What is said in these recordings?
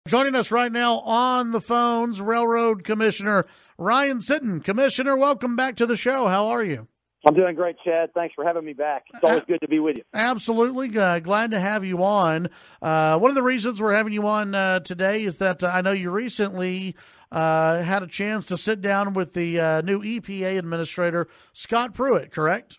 Joining us right now on the phones, Railroad Commissioner Ryan Sitton. Commissioner, welcome back to the show. How are you? I'm doing great, Chad. Thanks for having me back. It's always good to be with you. Absolutely. Glad to have you on. One of the reasons we're having you on today is that I know you recently had a chance to sit down with the new EPA Administrator Scott Pruitt, correct?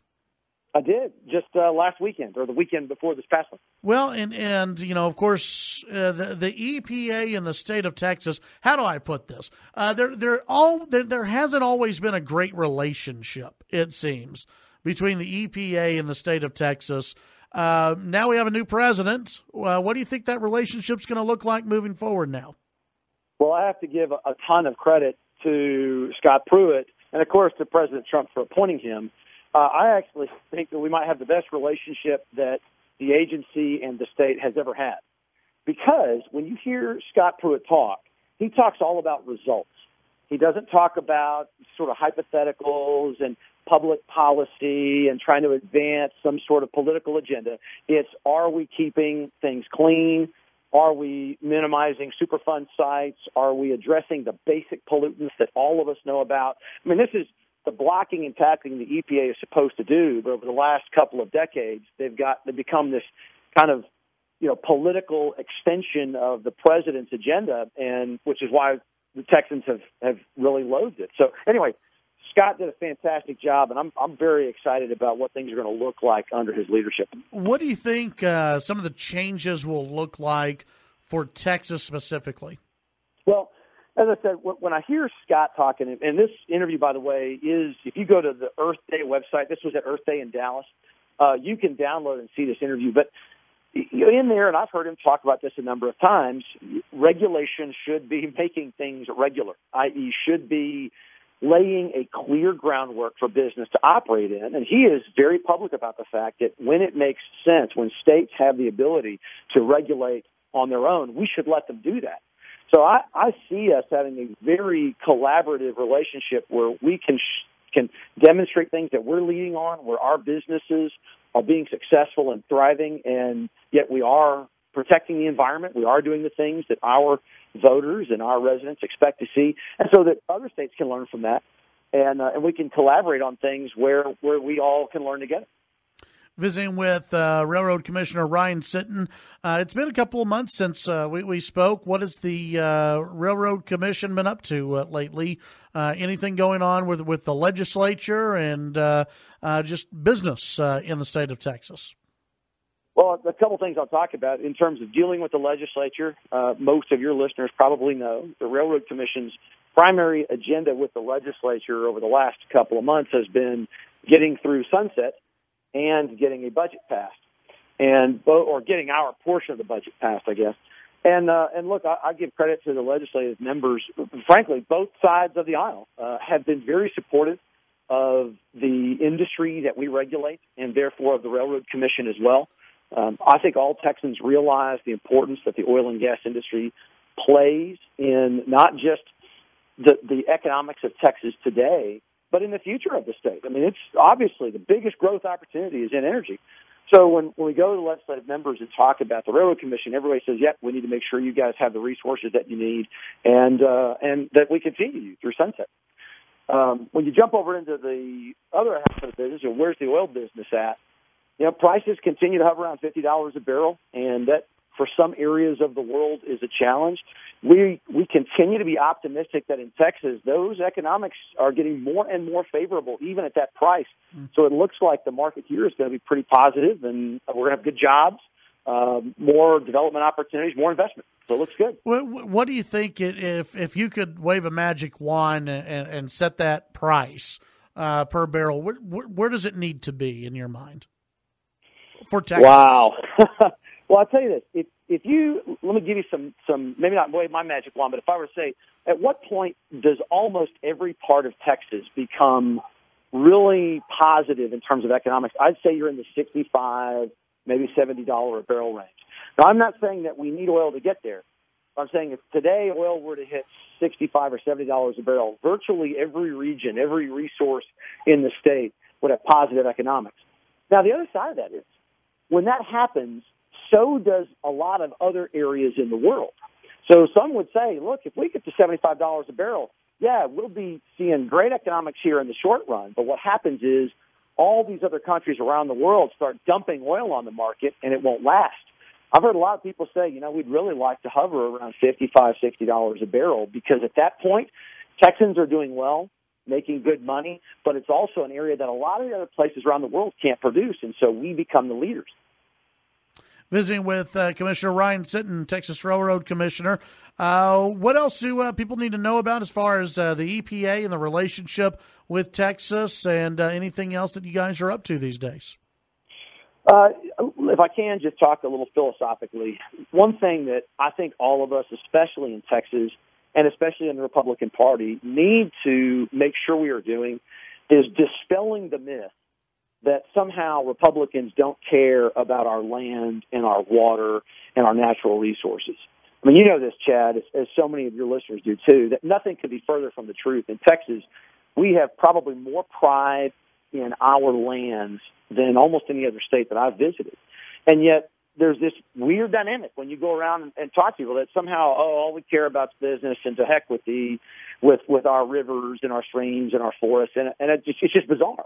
I did, just last weekend, or the weekend before this past one. Well, and you know, of course, the EPA in the state of Texas. How do I put this? There hasn't always been a great relationship, it seems, between the EPA and the state of Texas. Now we have a new president. What do you think that relationship's going to look like moving forward now? Well, I have to give a ton of credit to Scott Pruitt, and of course to President Trump for appointing him. I actually think that we might have the best relationship that the agency and the state has ever had. Because when you hear Scott Pruitt talk, he talks all about results. He doesn't talk about sort of hypotheticals and public policy and trying to advance some sort of political agenda. It's, are we keeping things clean? Are we minimizing Superfund sites? Are we addressing the basic pollutants that all of us know about? I mean, this is the blocking and tackling the EPA is supposed to do, but over the last couple of decades, they've become this kind of, political extension of the president's agenda, and which is why the Texans have really loathed it. So anyway, Scott did a fantastic job, and I'm very excited about what things are going to look like under his leadership. What do you think some of the changes will look like for Texas specifically? Well, as I said, when I hear Scott talking, and this interview, by the way, is, if you go to the Earth Day website, this was at Earth Day in Dallas, you can download and see this interview. But in there, and I've heard him talk about this a number of times, regulation should be making things regular, i.e. should be laying a clear groundwork for business to operate in. And he is very public about the fact that when it makes sense, when states have the ability to regulate on their own, we should let them do that. So I see us having a very collaborative relationship where we can demonstrate things that we're leading on, where our businesses are being successful and thriving, and yet we are protecting the environment. We are doing the things that our voters and our residents expect to see, and so that other states can learn from that, and we can collaborate on things where we all can learn together. Visiting with Railroad Commissioner Ryan Sitton. It's been a couple of months since we spoke. What has the Railroad Commission been up to lately? Anything going on with the legislature and just business in the state of Texas? Well, a couple things I'll talk about in terms of dealing with the legislature. Most of your listeners probably know the Railroad Commission's primary agenda with the legislature over the last couple of months has been getting through sunset and getting a budget passed, or getting our portion of the budget passed, I guess. And look, I give credit to the legislative members. Frankly, both sides of the aisle have been very supportive of the industry that we regulate, and therefore of the Railroad Commission as well. I think all Texans realize the importance that the oil and gas industry plays in not just the economics of Texas today, but in the future of the state. I mean, it's obviously the biggest growth opportunity is in energy. So when we go to the legislative members and talk about the Railroad Commission, everybody says, yep, we need to make sure you guys have the resources that you need and that we continue you through sunset. When you jump over into the other half of the business, where's the oil business at? Prices continue to hover around $50 a barrel, and that for some areas of the world is a challenge. We continue to be optimistic that in Texas, those economics are getting more and more favorable, even at that price. So it looks like the market here is going to be pretty positive, and we're going to have good jobs, more development opportunities, more investment. So it looks good. What do you think if you could wave a magic wand and set that price per barrel, where does it need to be in your mind for Texas? Wow. Well, I'll tell you this. If you, let me give you some, maybe not wave my magic wand, but if I were to say, at what point does almost every part of Texas become really positive in terms of economics? I'd say you're in the $65, maybe $70 a barrel range. Now, I'm not saying that we need oil to get there. I'm saying if today oil were to hit $65 or $70 a barrel, virtually every region, every resource in the state would have positive economics. Now, the other side of that is, when that happens, so does a lot of other areas in the world. So some would say, look, if we get to $75 a barrel, yeah, we'll be seeing great economics here in the short run. But what happens is all these other countries around the world start dumping oil on the market, and it won't last. I've heard a lot of people say, we'd really like to hover around $55, $60 a barrel, because at that point, Texans are doing well, making good money, but it's also an area that a lot of the other places around the world can't produce, and so we become the leaders. Visiting with Commissioner Ryan Sitton, Texas Railroad Commissioner. What else do people need to know about as far as the EPA and the relationship with Texas, and anything else that you guys are up to these days? If I can just talk a little philosophically, one thing that I think all of us, especially in Texas and especially in the Republican Party, need to make sure we are doing is dispelling the myth that somehow Republicans don't care about our land and our water and our natural resources. I mean, you know this, Chad, as so many of your listeners do too, that nothing could be further from the truth. In Texas, we have probably more pride in our lands than almost any other state that I've visited. And yet there's this weird dynamic when you go around and talk to people that somehow, all we care about is business, and to heck with our rivers and our streams and our forests. And it's just bizarre.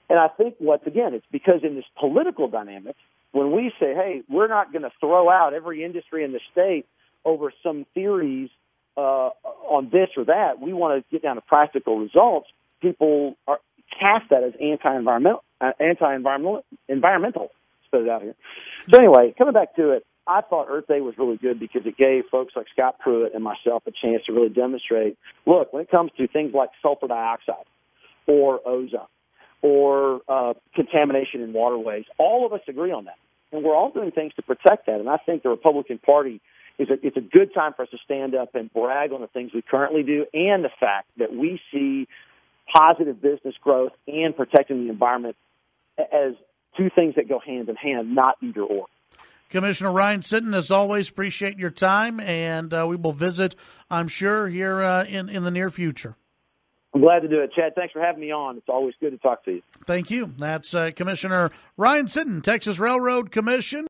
And I think it's because in this political dynamic, when we say, hey, we're not going to throw out every industry in the state over some theories on this or that, we want to get down to practical results, people cast that as anti-environmental, spit it out here. So anyway, coming back to it, I thought Earth Day was really good because it gave folks like Scott Pruitt and myself a chance to really demonstrate, look, when it comes to things like sulfur dioxide or ozone, or contamination in waterways. All of us agree on that. And we're all doing things to protect that. And I think the Republican Party, it's a good time for us to stand up and brag on the things we currently do, and the fact that we see positive business growth and protecting the environment as two things that go hand in hand, not either or. Commissioner Ryan Sitton, as always, appreciate your time, and we will visit, I'm sure, here in the near future. I'm glad to do it. Chad, thanks for having me on. It's always good to talk to you. Thank you. That's Commissioner Ryan Sitton, Texas Railroad Commission.